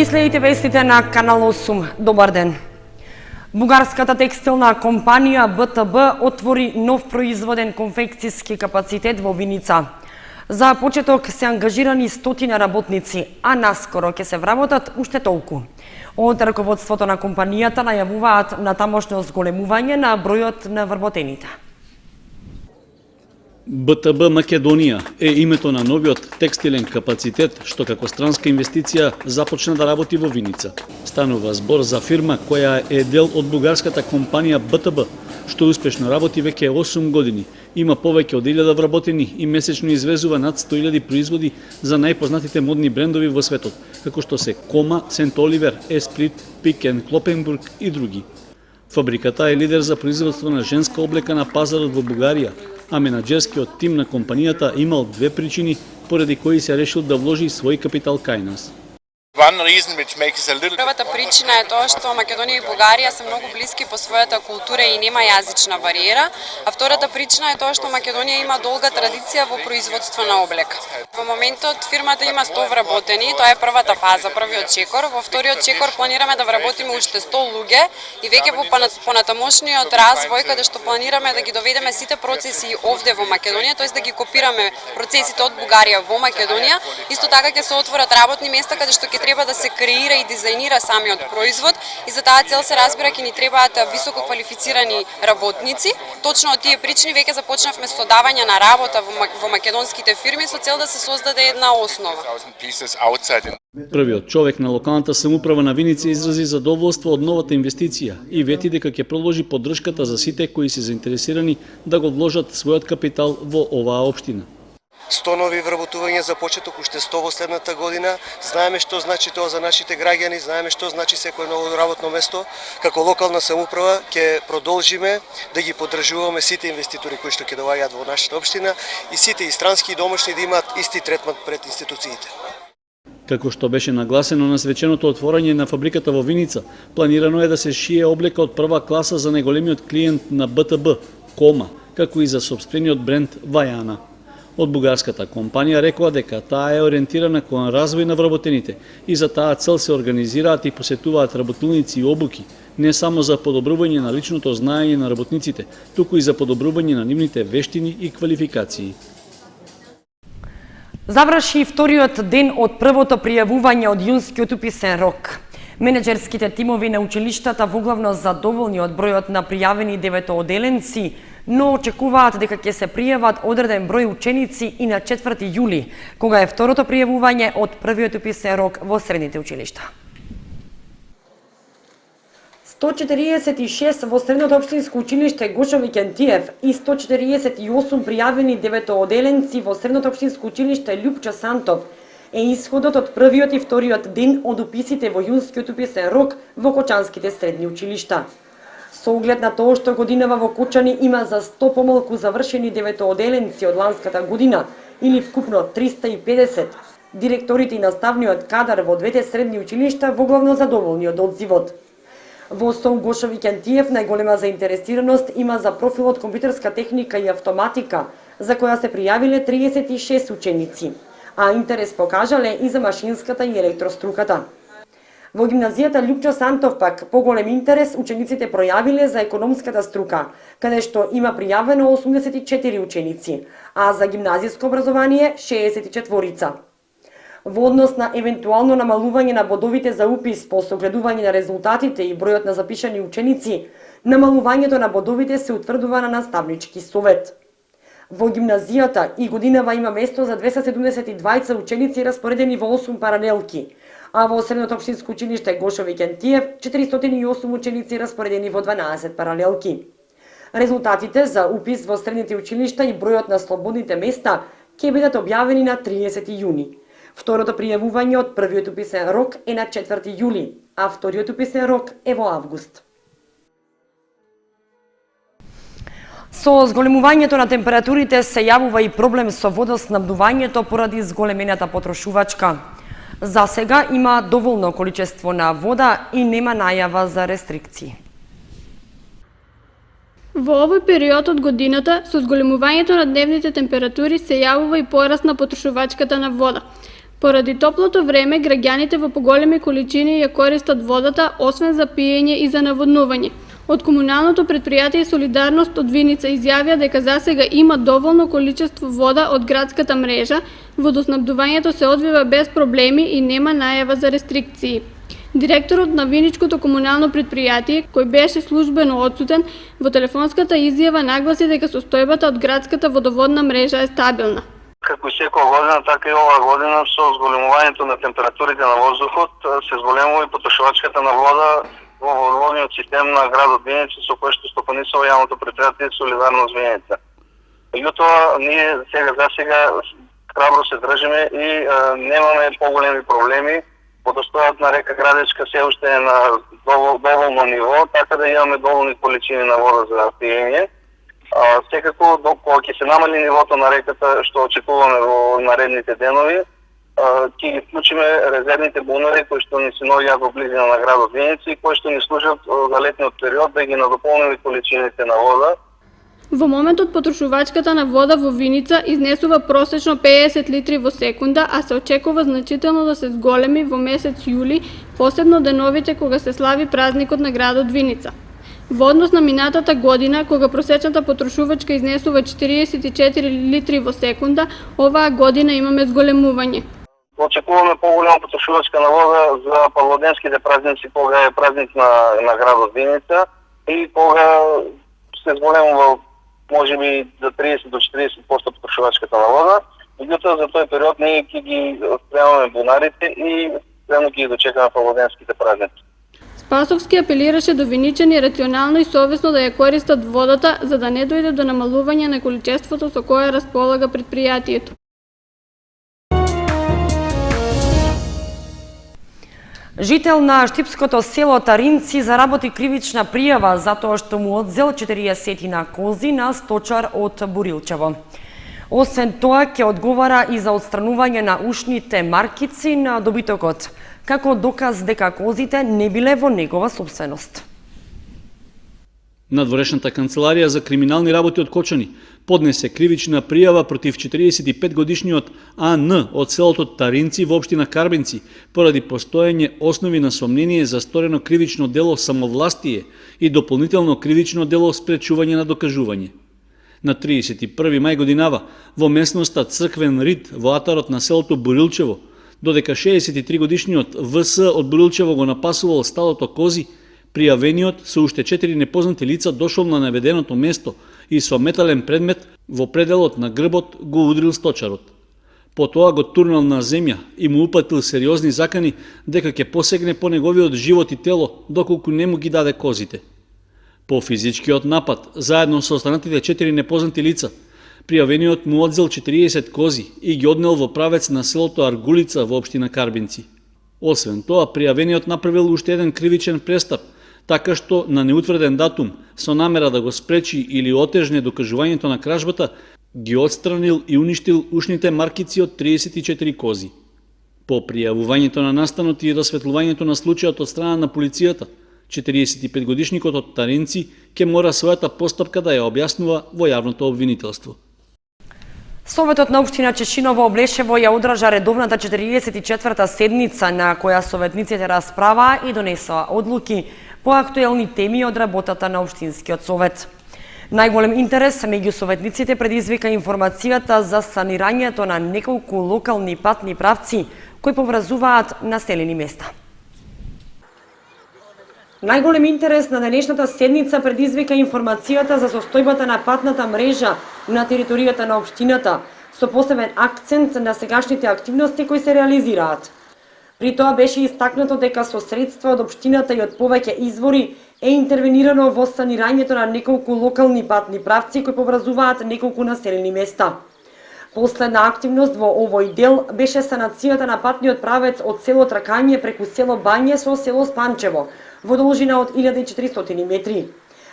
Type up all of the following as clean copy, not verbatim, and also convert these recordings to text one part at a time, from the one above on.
Ги следите вестите на Канал 8. Добар ден. Бугарската текстилна компанија БТБ отвори нов производен конфекцијски капацитет во Виница. За почеток се ангажирани 100 работници, а наскоро ќе се вработат уште толку. Од раководството на компанијата најавуваат на тамошно зголемување на бројот на вработените. БТБ Македонија е името на новиот текстилен капацитет што како странска инвестиција започна да работи во Виница. Станува збор за фирма која е дел од бугарската компанија БТБ, што успешно работи веќе 8 години. Има повеќе од 1000 вработени и месечно извезува над 100.000 производи за најпознатите модни брендови во светот, како што се Кома, Сент Оливер, Есприт, Пикен, Клопенбург и други. Фабриката е лидер за производство на женска облека на пазарот во Бугарија, а менаџерскиот тим на компанијата имал две причини поради кои се решил да вложи свој капитал кај нас. Првата причина е тоа што Македонија и Бугарија се многу блиски по својата култура и нема јазична бариера, а втората причина е тоа што Македонија има долга традиција во производство на облека. Во моментот фирмата има 100 вработени, тоа е првата фаза, првиот чекор. Во вториот чекор планираме да вработиме уште 100 луѓе и веќе во понатамошниот развој каде што планираме да ги доведеме сите процеси овде во Македонија, тоест да ги копираме процесите од Бугарија во Македонија. Исто така ќе се отворат работни места каде што ќе треба да се креира и дизајнира самиот производ и за таа цел се разбира ќе ни требаат високо квалифицирани работници. Точно од тие причини веќе започнавме со давање на работа во македонските фирми со цел да се создаде една основа. Првиот човек на локалната самоуправа на Виница изрази задоволство од новата инвестиција и вети дека ќе продолжи поддршката за сите кои се заинтересирани да го вложат својот капитал во оваа општина. 100 нови вработувања за почеток, уште 100 во следната година. Знаеме што значи тоа за нашите граѓани, знаеме што значи секое ново работно место. Како локална самоуправа ќе продолжиме да ги поддржуваме сите инвеститори кои што ќе доаѓаат во нашата општина и сите и странски и домашни да имаат исти третман пред институциите. Како што беше нагласено на свеченото отворање на фабриката во Виница, планирано е да се шие облека од прва класа за најголемиот клиент на БТБ, Кома, како и за сопствениот бренд Вајана. Од бугарската компанија рекоа дека таа е ориентирана кон развој на вработените и за таа цел се организираат и посетуваат работилници и обуки, не само за подобрување на личното знаење на работниците, туку и за подобрување на нивните вештини и квалификации. Заврши вториот ден од првото пријавување од јунскиот уписен рок. Менеджерските тимови на училиштата воглавно задоволни од бројот на пријавени деветооделенци, но очекуваат дека ќе се пријават одреден број ученици и на 4 јули, кога е второто пријавување од првиот уписен рок во средните училишта. 146 во Средното општинско училиште Гошо Викентиев и 148 пријавени деветооделенци во Средното општинско училиште Љупчо Сантов е исходот од првиот и вториот ден од уписите во јунскиот уписен рок во кочанските средни училишта. Со оглед на тоа што годинава во Кочани има за 100 помалку завршени деветооделенци од ланската година, или вкупно 350, директорите и наставниот кадар во двете средни училишта воглавно задоволни од одзивот. Во СОУ Гошо Викентиев најголема заинтересираност има за профилот компјутерска техника и автоматика, за која се пријавиле 36 ученици, а интерес покажале и за машинската и електроструката. Во гимназијата Љупчо Сантов пак поголем интерес учениците пројавиле за економската струка, каде што има пријавено 84 ученици, а за гимназиско образование 64. Во однос на евентуално намалување на бодовите за упис по согледување на резултатите и бројот на запишани ученици, намалувањето на бодовите се утврдува на наставнички совет. Во гимназијата и годинава има место за 272 ученици распоредени во 8 паралелки, а во Средното општинско училиште Гошо Викентиев 408 ученици распоредени во 12 паралелки. Резултатите за упис во средните училишта и бројот на слободните места ќе бидат објавени на 30 јуни. Второто пријавување од првиот уписен рок е на 4 јули, а вториот уписен рок е во август. Со зголемувањето на температурите се јавува и проблем со водоснабдувањето поради зголемената потрошувачка. За сега има доволно количество на вода и нема најава за рестрикции. Во овој период од годината, со зголемувањето на дневните температури се јавува и пораст на потрошувачката на вода. Поради топлото време, граѓаните во поголеми количини ја користат водата, освен за пиење и за наводнување. Од комуналното предпријатие Солидарност од Виница изјавија дека засега има доволно количество вода од градската мрежа, водоснабдувањето се одвива без проблеми и нема најава за рестрикции. Директорот на Виничкото комунално предпријатие, кој беше службено отсутен, во телефонската изјава нагласи дека состојбата од градската водоводна мрежа е стабилна. Како и секоја година, така и оваа година со зголемувањето на температурите на воздухот се зголемува и потрошувачката на вода во водоводниот систем на градот Виница, со кој што стопанисува јавното предпријатие Солидарност Виница. Меѓутоа, ние засега храбро се држиме и немаме поголеми проблеми. Водостојот на река Градечка се уште е на доволно ниво, така да имаме доволни количини на вода за пиење. Секако, кога ќе се намали нивото на реката, што очекуваме во наредните денови, ќе ги вклучиме резервните бунари кои што ни се наоѓаат во близина на градот Виница и кои што ни служат за летниот период да ги надополниме количините на вода. Во моментот потрошувачката на вода во Виница изнесува просечно 50 литри во секунда, а се очекува значително да се зголеми во месец јули, посебно деновите кога се слави празникот на градот Виница. Во однос на минатата година, кога просечната потрошувачка изнесува 44 литри во секунда, оваа година имаме зголемување. Очекуваме поголема потрошувачка на вода за павлоденските празници, кога е празник на градот Виница и кога се зголемува можеби за 30 до 40% потрошувачката на вода. Меѓутоа, за тој период ние ќе ги спремаме бунарите и спремно ќе ги дочекаме павлоденските празници. Спасовски апелираше до виничани рационално и совесно да ја користат водата, за да не дојде до намалување на количеството со кое располага предпријатието. Жител на штипското село Таринци заработи кривична пријава затоа што му одзел 40 кози на сточар од Бурилчево. Освен тоа, ќе одговара и за отстранување на ушните маркици на добитокот, како доказ дека козите не биле во негова собственост. Надворешната канцеларија за криминални работи од Кочани поднесе кривична пријава против 45-годишниот АН од селото Таринци во општина Карбенци поради постоење основи на сомнение за сторено кривично дело самовластие и дополнително кривично дело спречување на докажување. На 31 мај годинава во местноста Црквен Рид во атарот на селото Бурилчево, додека 63-годишниот ВС од Бурилчево го напасувал стадото кози, пријавениот со уште 4 непознати лица дошол на наведеното место и со метален предмет во пределот на грбот го удрил сточарот. Потоа го турнал на земја и му упатил сериозни закани дека ќе посегне по неговиот живот и тело доколку не му ги даде козите. По физичкиот напад, заедно со останатите 4 непознати лица, пријавениот му одзел 40 кози и ги однел во правец на селото Аргулица во општина Карбинци. Освен тоа, пријавениот направил уште еден кривичен престап, така што на неутврден датум, со намера да го спречи или отежне докажувањето на кражбата, ги отстранил и уништил ушните маркици од 34 кози. По пријавувањето на настанот и расветлувањето на случајот од страна на полицијата, 45-годишникот од Таринци ќе мора својата постапка да ја објаснува во јавното обвинителство. Советот на општина Чешиново Облешево ја одржа редовната 44-та седница на која советниците расправаа и донесоа одлуки по актуелни теми од работата на општинскиот совет. Најголем интерес меѓу советниците предизвика информацијата за санирањето на неколку локални патни правци кои поврзуваат населени места. Најголем интерес на денешната седница предизвика информацијата за состојбата на патната мрежа на територијата на општината, со посебен акцент на сегашните активности кои се реализираат. При тоа беше истакнато дека со средства од општината и од повеќе извори е интервенирано во санирањето на неколку локални патни правци кои поврзуваат неколку населени места. Последна активност во овој дел беше санацијата на патниот правец од село Тракање преку село Бање со село Спанчево, во должина од 1400 метри.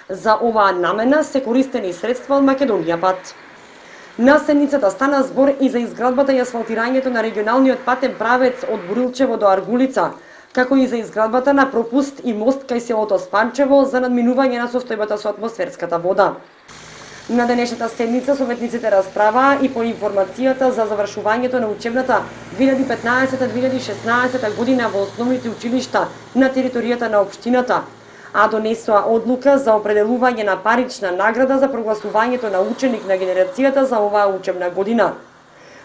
За оваа намена се користени средства од Македонија пат. На седницата стана збор и за изградбата и асфалтирањето на регионалниот патен правец од Бурилчево до Аргулица, како и за изградбата на пропуст и мост кај селото Спанчево за надминување на состојбата со атмосферската вода. На денешната седница советниците расправаа и по информацијата за завршувањето на учебната 2015-2016 година во основните училишта на територијата на општината, а донесоа одлука за определување на парична награда за прогласувањето на ученик на генерацијата за оваа учебна година.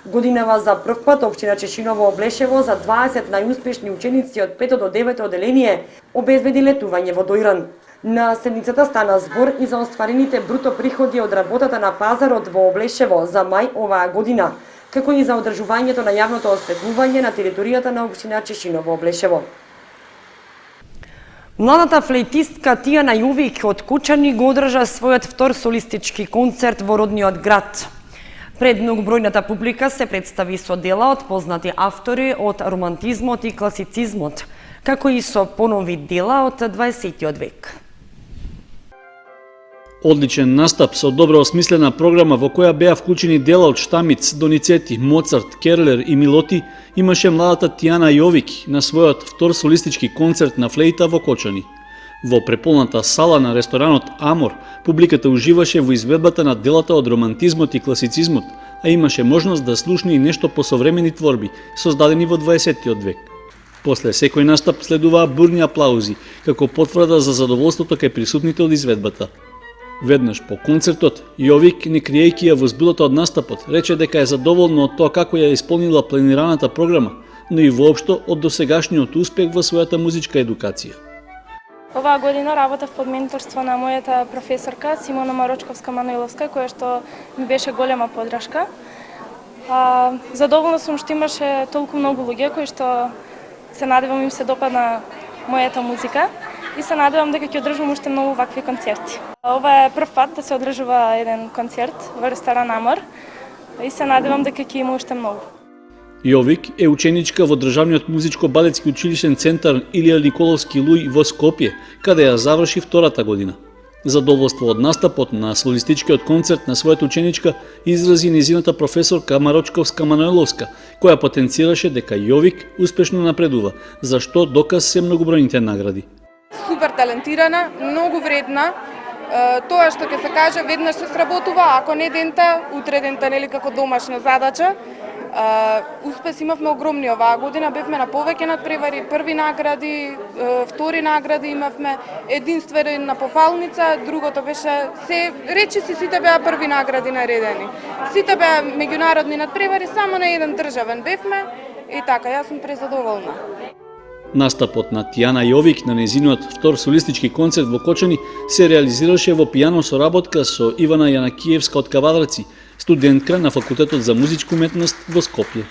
Годинава за прв пат општина Чешиново Облешево за 20 најуспешни ученици од 5 до 9 оделение обезбеди летување во Дојран. На седницата стана збор и за остварените бруто приходи од работата на пазарот во Облешево за мај оваа година, како и за одржувањето на јавното осветлување на територијата на општина Чешиново Облешево. Младата флейтистка Тијана Јовик од Кучани го одржа својот втор солистички концерт во родниот град. Пред многобројната публика се представи со дела од познати автори од романтизмот и класицизмот, како и со понови дела од 20 век. Одличен настап со добро осмислена програма во која беа вклучени дела од Штамиц, Доницети, Моцарт, Керлер и Милоти имаше младата Тијана Јовик на својот втор солистички концерт на флейта во Кочани. Во преполната сала на ресторанот Амор, публиката уживаше во изведбата на делата од романтизмот и класицизмот, а имаше можност да слушне и нешто посовремени творби, создадени во 20 век. После секој настап следуваа бурни аплаузи, како потврда за задоволството кај присутните од изведбата. Веднаш по концертот, Јовик, не криејќи ја возбудата од настапот, рече дека е задоволна од тоа како ја исполнила планираната програма, но и воопшто од досегашниот успех во својата музичка едукација. Оваа година работев под менторство на мојата професорка Симона Марочковска-Мануиловска, која што ми беше голема подршка. Задоволна сум што имаше толку многу луѓе кои што се надевам им се допадна мојата музика и се надевам дека ќе одржам уште многу вакви концерти. Ова е прв пат да се одржува еден концерт во ресторан Амор и се надевам дека ќе има уште многу. Јовик е ученичка во Државниот музичко-балетски училишен центар Илија Николовски Луј во Скопје, каде ја заврши втората година. Задоволство од настапот на солистичкиот концерт на својата ученичка изрази незината професорка Марочковска-Мануиловска, која потенцираше дека Јовик успешно напредува, за што доказ се многобројните награди. Супер талентирана, многу вредна. Тоа што ќе се каже веднаш се сработува, ако не дента, утре дента, нели како домашна задача. Успес имавме огромни оваа година, бевме на повеќе надпревари, први награди, втори награди имавме, единствена пофалница, другото беше се речиси сите беа први награди наредени. Сите беа меѓународни надпревари, само на еден државен бевме и така, јас сум презадоволна. Настапот на Тијана Јовик на незиниот втор солистички концерт во Кочани се реализираше во пијано соработка со Ивана Јанакиевска од Кавадарци, студентка на Факултетот за музичка уметност во Скопје.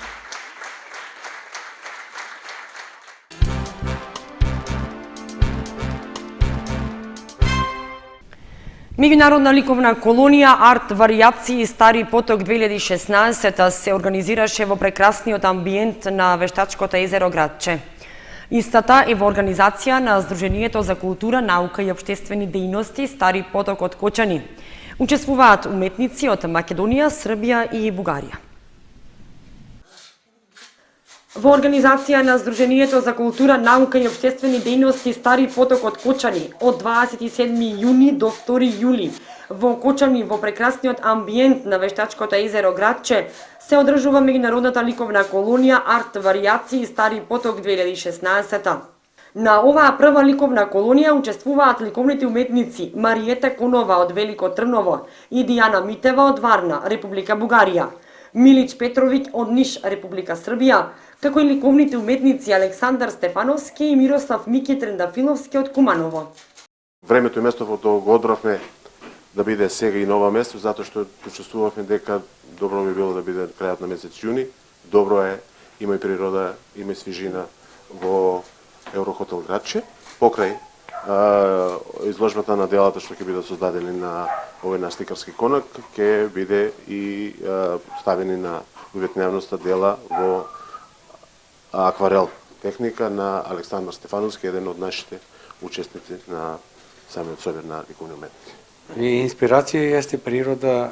Меѓународна ликовна колонија Арт варијации Стари поток 2016 се организираше во прекрасниот амбиент на вештачкото езеро Градче. Истата е во организација на Сдруженијето за култура, наука и општествени дејности Стари поток од Кочани. Учествуваат уметници од Македонија, Србија и Бугарија. Во организација на Сдруженијето за култура, наука и општествени дејности Стари поток од Кочани од 27 јуни до 2 јули во Кочани во прекрасниот амбиент на вештачкото езеро Градче се одржува меѓународната ликовна колонија Арт варијации Стари поток 2016. На оваа прва ликовна колонија учествуваат ликовните уметници Мариета Конова од Велико Трново и Дијана Митева од Варна, Република Бугарија, Милич Петровиќ од Ниш, Република Србија, како и ликовните уметници Александар Стефановски и Мирослав Мики Трендафиловски од Куманово. Времето и местото го одбравме да биде сега и нова место, затоа што почувствувавме дека добро би било да биде крајот на месец јуни. Добро е, има и природа, има и свежина во Еврохотел Градче. Покрај изложбата на делата што ќе бидат создадени на овој наш сликарски конак, ќе биде и ставени на уветневноста дела во акварел техника на Александар Стефановски, еден од нашите учесници на самиот собир на ликовни уметници. И инспирација јесте природа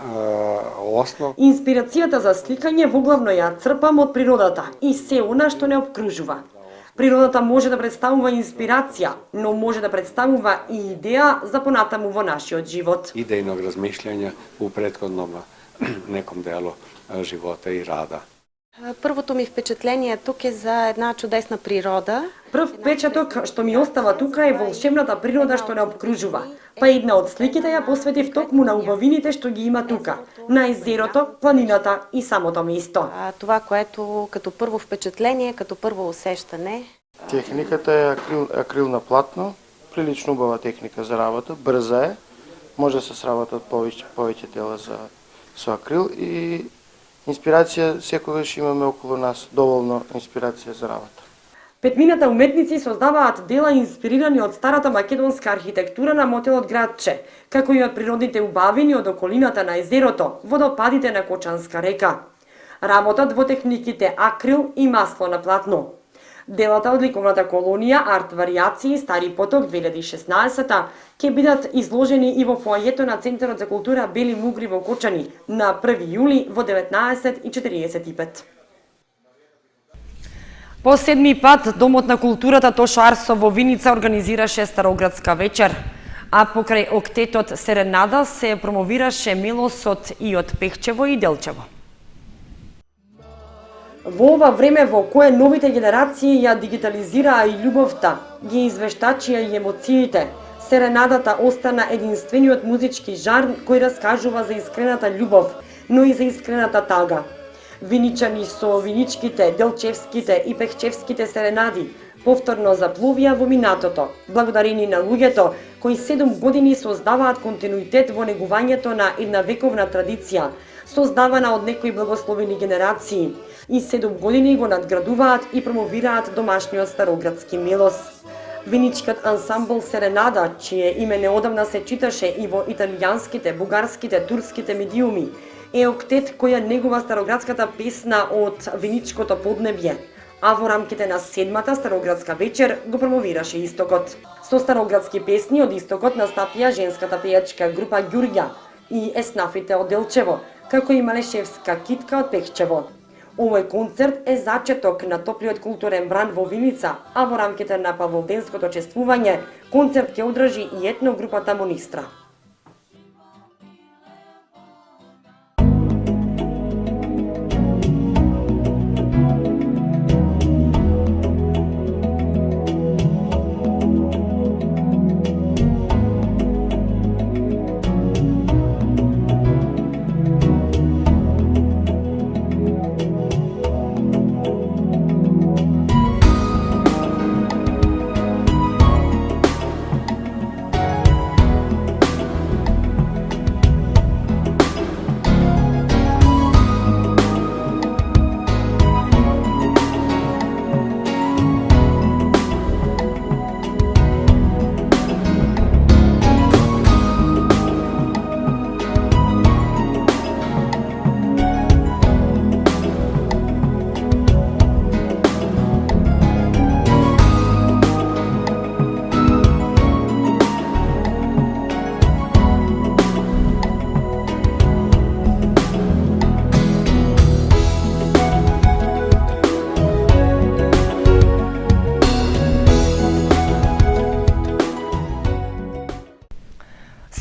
основ. Инспирацијата за сликање воглавно ја црпам од природата и се она што не обкружува. Природата може да представува инспирација, но може да представува и идеја за понатаму во нашиот живот. Идејnog размишљања у претходном неком делу живота и рада. Првото ми впечатление тук е за една чудесна природа. Прв впечаток што ми остава тука е волшебната природа што не обкружува. Па една од сликите ја посветив токму на убавините што ги има тука, на езерото, планината и самото место. Това, което като първо впечатление, като първо усещане. Техниката е акрил на платно, прилично убава техника за работа, брза е, може да се сработат повеќе дела со акрил и инспирација секогаш имаме околу нас, доволно инспирација за работа. Петмината уметници создаваат дела инспирирани од старата македонска архитектура на мотелот Градче, како и од природните убавини од околината на езерото, водопадите на Кочанска река. Работат во техниките акрил и масло на платно. Делата од ликовната колонија Арт варијации Стари поток 2016 ќе бидат изложени и во фоајето на Центарот за култура Бели Мугри во Кочани на 1 јули во 19:45. По седми пат Домот на културата Тошо Арсо во Виница организираше Староградска вечер, а покрај октетот Серенада се промовираше милосот и од Пехчево и Делчево. Во ова време во кое новите генерации ја дигитализираа и љубовта, ги извештачија и емоциите, Серенадата остана единствениот музички жар кој раскажува за искрената љубов, но и за искрената тага. Виничани со виничките, делчевските и пехчевските серенади повторно заплувија во минатото, благодарени на луѓето кои 7 години создаваат континуитет во негувањето на една вековна традиција, создавана од некои благословени генерации, и 7 години го надградуваат и промовираат домашниот староградски милос. Виничкиот ансамбл Серенада, чие име неодамна се читаше и во италијанските, бугарските, турските медиуми, е октет која негува староградската песна од Виничкото поднебје, а во рамките на седмата Староградска вечер го промовираше Истокот. Со староградски песни од Истокот настапија женската пејачка група Ѓурѓа и еснафите од Делчево, како и Малешевска китка од Пехчево. Овој концерт е зачеток на топлиот културен бран во Виница, а во рамките на Павловденското чествување, концерт ќе одржи и етногрупата Монистра.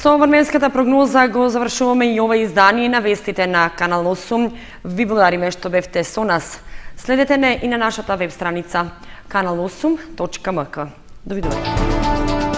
Со временската прогноза го завршуваме и ова издание на вестите на Канал 8. Ви благодариме што бевте со нас. Следете не и на нашата веб страница kanal8.mk. Довидување.